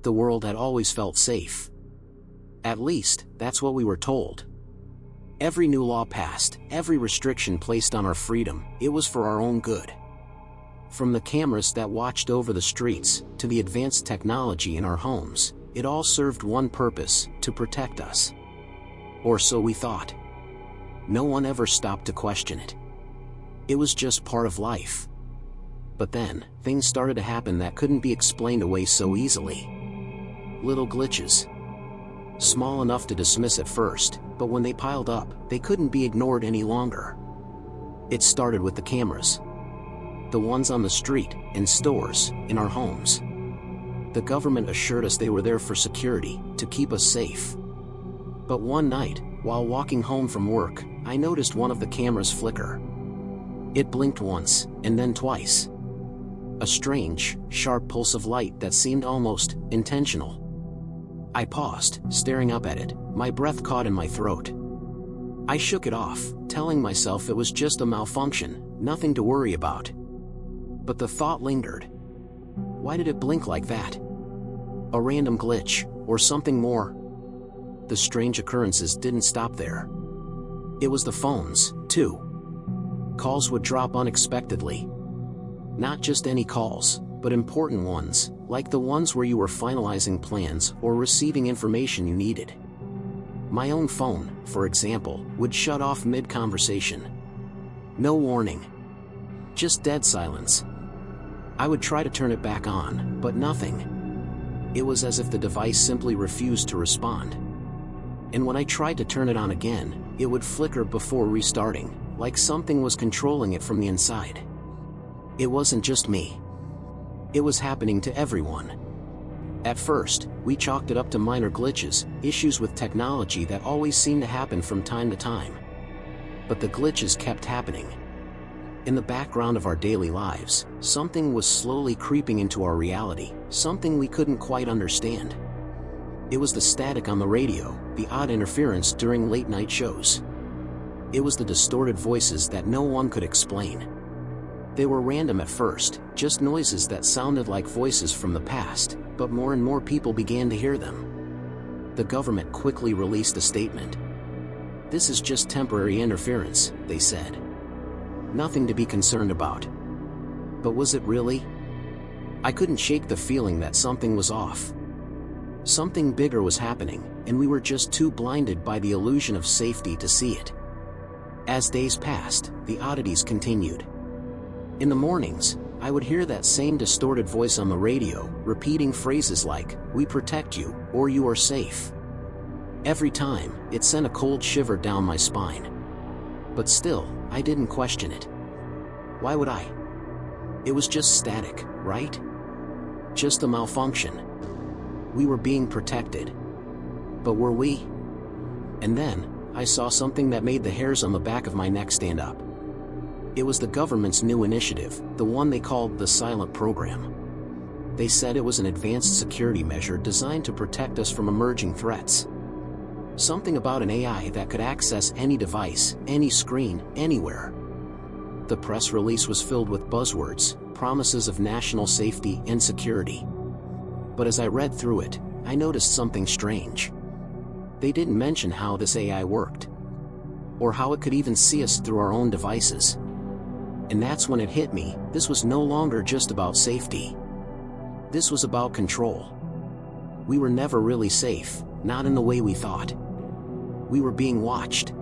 The world had always felt safe. At least, that's what we were told. Every new law passed, every restriction placed on our freedom, it was for our own good. From the cameras that watched over the streets, to the advanced technology in our homes, it all served one purpose: to protect us. Or so we thought. No one ever stopped to question it. It was just part of life. But then, things started to happen that couldn't be explained away so easily. Little glitches. Small enough to dismiss at first, but when they piled up, they couldn't be ignored any longer. It started with the cameras. The ones on the street, in stores, in our homes. The government assured us they were there for security, to keep us safe. But one night, while walking home from work, I noticed one of the cameras flicker. It blinked once, and then twice. A strange, sharp pulse of light that seemed almost intentional. I paused, staring up at it, my breath caught in my throat. I shook it off, telling myself it was just a malfunction, nothing to worry about. But the thought lingered. Why did it blink like that? A random glitch, or something more? The strange occurrences didn't stop there. It was the phones, too. Calls would drop unexpectedly. Not just any calls, but important ones, like the ones where you were finalizing plans or receiving information you needed. My own phone, for example, would shut off mid-conversation. No warning. Just dead silence. I would try to turn it back on, but nothing. It was as if the device simply refused to respond. And when I tried to turn it on again, it would flicker before restarting, like something was controlling it from the inside. It wasn't just me. It was happening to everyone. At first, we chalked it up to minor glitches, issues with technology that always seemed to happen from time to time. But the glitches kept happening. In the background of our daily lives, something was slowly creeping into our reality, something we couldn't quite understand. It was the static on the radio, the odd interference during late-night shows. It was the distorted voices that no one could explain. They were random at first, just noises that sounded like voices from the past, but more and more people began to hear them. The government quickly released a statement. "This is just temporary interference," they said. "Nothing to be concerned about." But was it really? I couldn't shake the feeling that something was off. Something bigger was happening, and we were just too blinded by the illusion of safety to see it. As days passed, the oddities continued. In the mornings, I would hear that same distorted voice on the radio, repeating phrases like, "We protect you," or "You are safe." Every time, it sent a cold shiver down my spine. But still, I didn't question it. Why would I? It was just static, right? Just a malfunction. We were being protected. But were we? And then, I saw something that made the hairs on the back of my neck stand up. It was the government's new initiative, the one they called the Silent Program. They said it was an advanced security measure designed to protect us from emerging threats. Something about an AI that could access any device, any screen, anywhere. The press release was filled with buzzwords, promises of national safety and security. But as I read through it, I noticed something strange. They didn't mention how this AI worked, or how it could even see us through our own devices. And that's when it hit me, this was no longer just about safety. This was about control. We were never really safe, not in the way we thought. We were being watched.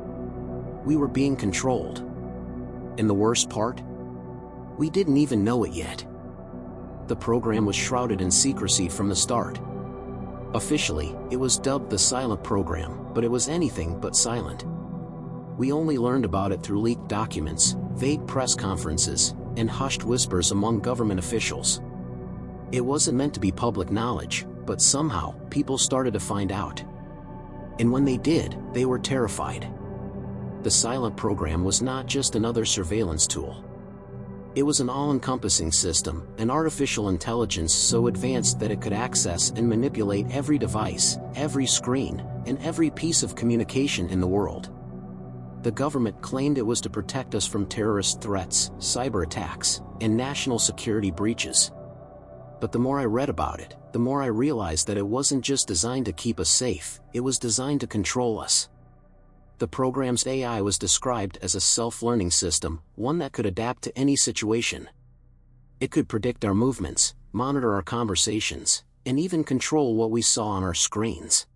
We were being controlled. And the worst part? We didn't even know it yet. The program was shrouded in secrecy from the start. Officially, it was dubbed the Silent Program, but it was anything but silent. We only learned about it through leaked documents, vague press conferences, and hushed whispers among government officials. It wasn't meant to be public knowledge, but somehow, people started to find out. And when they did, they were terrified. The Silent Program was not just another surveillance tool. It was an all-encompassing system, an artificial intelligence so advanced that it could access and manipulate every device, every screen, and every piece of communication in the world. The government claimed it was to protect us from terrorist threats, cyber attacks, and national security breaches. But the more I read about it, the more I realized that it wasn't just designed to keep us safe, it was designed to control us. The program's AI was described as a self-learning system, one that could adapt to any situation. It could predict our movements, monitor our conversations, and even control what we saw on our screens.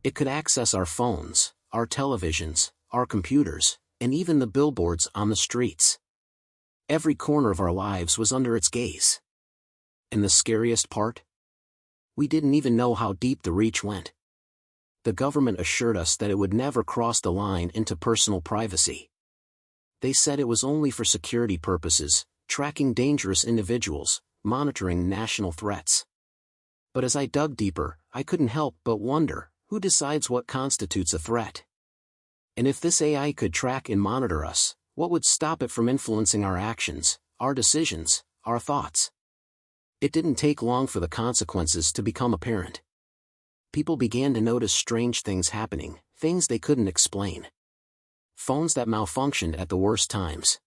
It could access our phones, our televisions, our computers, and even the billboards on the streets. Every corner of our lives was under its gaze. And the scariest part? We didn't even know how deep the reach went. The government assured us that it would never cross the line into personal privacy. They said it was only for security purposes, tracking dangerous individuals, monitoring national threats. But as I dug deeper, I couldn't help but wonder, who decides what constitutes a threat? And if this AI could track and monitor us, what would stop it from influencing our actions, our decisions, our thoughts? It didn't take long for the consequences to become apparent. People began to notice strange things happening, things they couldn't explain. Phones that malfunctioned at the worst times.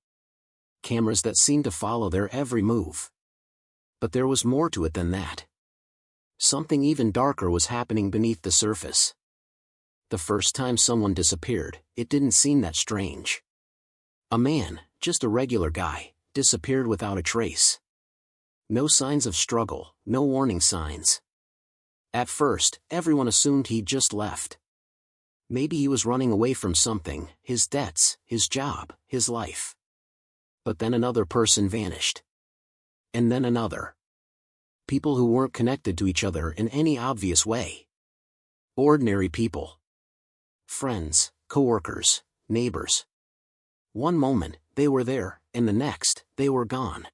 Cameras that seemed to follow their every move. But there was more to it than that. Something even darker was happening beneath the surface. The first time someone disappeared, it didn't seem that strange. A man, just a regular guy, disappeared without a trace. No signs of struggle, no warning signs. At first, everyone assumed he'd just left. Maybe he was running away from something, his debts, his job, his life. But then another person vanished. And then another. People who weren't connected to each other in any obvious way. Ordinary people. Friends, coworkers, neighbors. One moment, they were there, and the next, they were gone.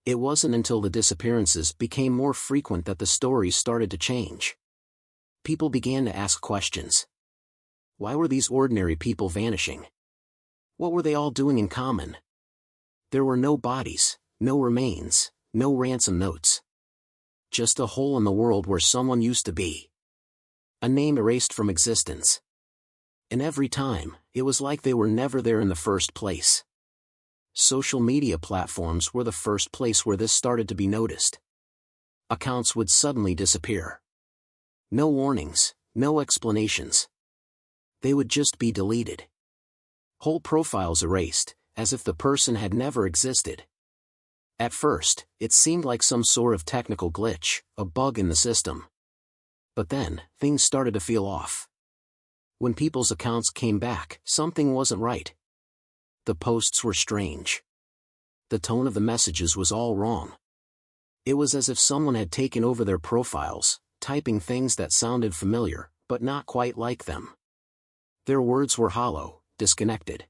It wasn't until the disappearances became more frequent that the stories started to change. People began to ask questions. Why were these ordinary people vanishing? What were they all doing in common? There were no bodies, no remains, no ransom notes. Just a hole in the world where someone used to be. A name erased from existence. And every time, it was like they were never there in the first place. Social media platforms were the first place where this started to be noticed. Accounts would suddenly disappear. No warnings, no explanations. They would just be deleted. Whole profiles erased, as if the person had never existed. At first, it seemed like some sort of technical glitch, a bug in the system. But then, things started to feel off. When people's accounts came back, something wasn't right. The posts were strange. The tone of the messages was all wrong. It was as if someone had taken over their profiles, typing things that sounded familiar, but not quite like them. Their words were hollow, disconnected.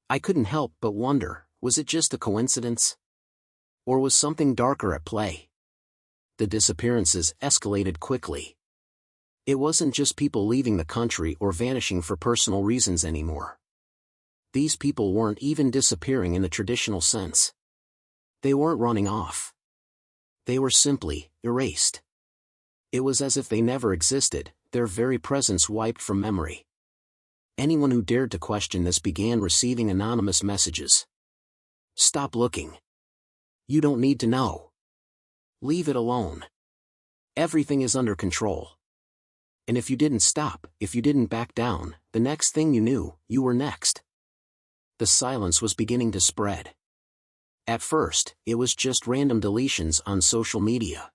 I couldn't help but wonder, was it just a coincidence? Or was something darker at play? The disappearances escalated quickly. It wasn't just people leaving the country or vanishing for personal reasons anymore. These people weren't even disappearing in the traditional sense. They weren't running off. They were simply erased. It was as if they never existed, their very presence wiped from memory. Anyone who dared to question this began receiving anonymous messages. Stop looking. You don't need to know. Leave it alone. Everything is under control. And if you didn't stop, if you didn't back down, the next thing you knew, you were next. The silence was beginning to spread. At first, it was just random deletions on social media.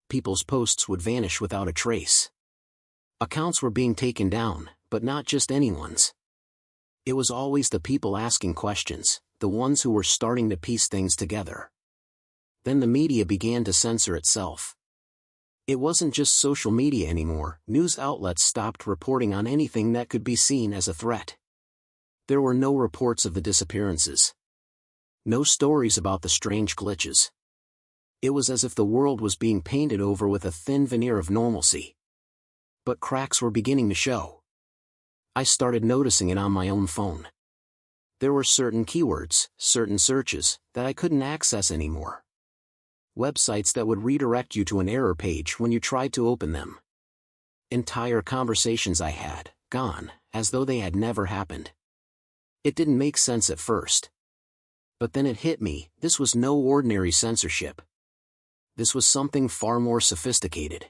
People's posts would vanish without a trace. Accounts were being taken down, but not just anyone's. It was always the people asking questions, the ones who were starting to piece things together. Then the media began to censor itself. It wasn't just social media anymore, news outlets stopped reporting on anything that could be seen as a threat. There were no reports of the disappearances. No stories about the strange glitches. It was as if the world was being painted over with a thin veneer of normalcy. But cracks were beginning to show. I started noticing it on my own phone. There were certain keywords, certain searches, that I couldn't access anymore. Websites that would redirect you to an error page when you tried to open them. Entire conversations I had, gone, as though they had never happened. It didn't make sense at first. But then it hit me, this was no ordinary censorship. This was something far more sophisticated.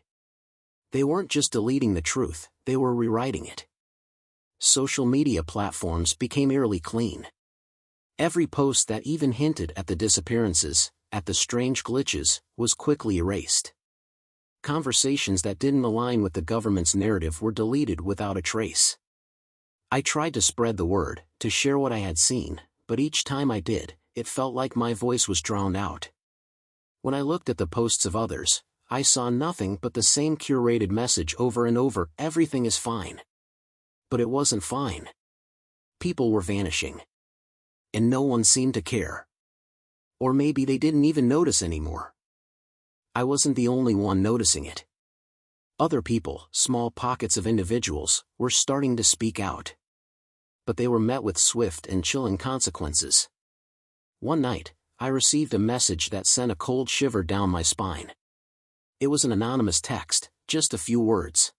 They weren't just deleting the truth, they were rewriting it. Social media platforms became eerily clean. Every post that even hinted at the disappearances, at the strange glitches, was quickly erased. Conversations that didn't align with the government's narrative were deleted without a trace. I tried to spread the word, to share what I had seen, but each time I did, it felt like my voice was drowned out. When I looked at the posts of others, I saw nothing but the same curated message over and over: everything is fine. But it wasn't fine. People were vanishing. And no one seemed to care. Or maybe they didn't even notice anymore. I wasn't the only one noticing it. Other people, small pockets of individuals, were starting to speak out. But they were met with swift and chilling consequences. One night, I received a message that sent a cold shiver down my spine. It was an anonymous text, just a few words.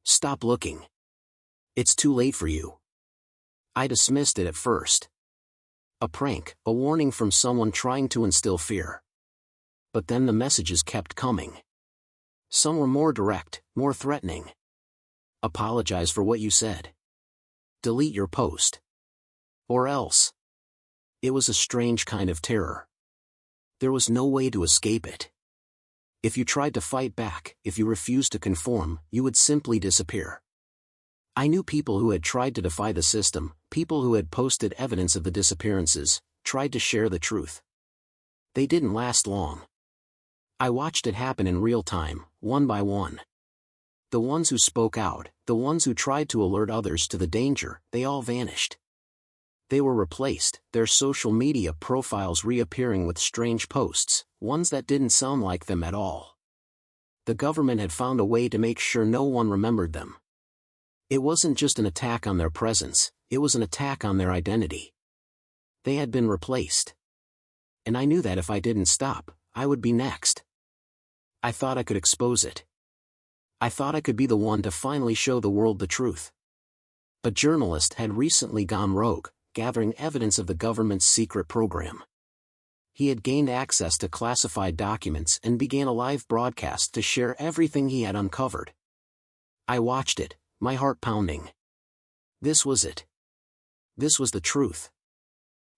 "Stop looking. It's too late for you." I dismissed it at first. A prank, a warning from someone trying to instill fear. But then the messages kept coming. Some were more direct, more threatening. "Apologize for what you said. Delete your post. Or else." It was a strange kind of terror. There was no way to escape it. If you tried to fight back, if you refused to conform, you would simply disappear. I knew people who had tried to defy the system, people who had posted evidence of the disappearances, tried to share the truth. They didn't last long. I watched it happen in real time, one by one. The ones who spoke out, the ones who tried to alert others to the danger, they all vanished. They were replaced, their social media profiles reappearing with strange posts, ones that didn't sound like them at all. The government had found a way to make sure no one remembered them. It wasn't just an attack on their presence, it was an attack on their identity. They had been replaced. And I knew that if I didn't stop, I would be next. I thought I could expose it. I thought I could be the one to finally show the world the truth. A journalist had recently gone rogue, gathering evidence of the government's secret program. He had gained access to classified documents and began a live broadcast to share everything he had uncovered. I watched it, my heart pounding. This was it. This was the truth.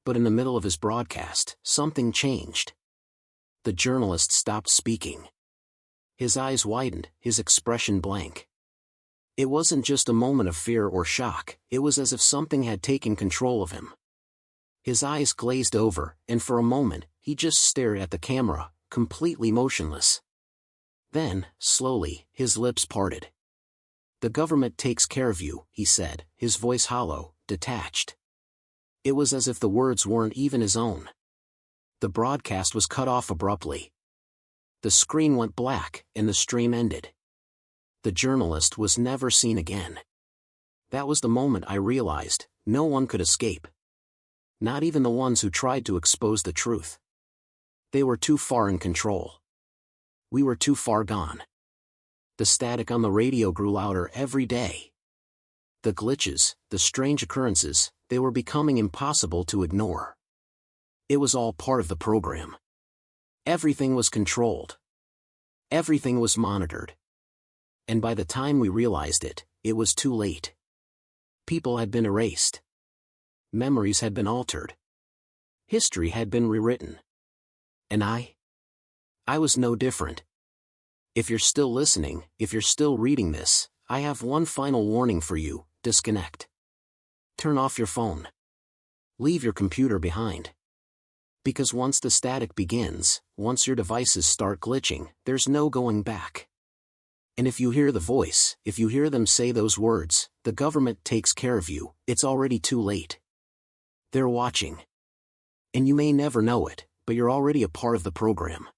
But in the middle of his broadcast, something changed. The journalist stopped speaking. His eyes widened, his expression blank. It wasn't just a moment of fear or shock, it was as if something had taken control of him. His eyes glazed over, and for a moment, he just stared at the camera, completely motionless. Then, slowly, his lips parted. "The government takes care of you," he said, his voice hollow, detached. It was as if the words weren't even his own. The broadcast was cut off abruptly. The screen went black, and the stream ended. The journalist was never seen again. That was the moment I realized, no one could escape. Not even the ones who tried to expose the truth. They were too far in control. We were too far gone. The static on the radio grew louder every day. The glitches, the strange occurrences, they were becoming impossible to ignore. It was all part of the program. Everything was controlled. Everything was monitored. And by the time we realized it, it was too late. People had been erased. Memories had been altered. History had been rewritten. And I was no different. If you're still listening, if you're still reading this, I have one final warning for you: disconnect. Turn off your phone. Leave your computer behind. Because once the static begins, once your devices start glitching, there's no going back. And if you hear the voice, if you hear them say those words, "The government takes care of you," it's already too late. They're watching. And you may never know it, but you're already a part of the program.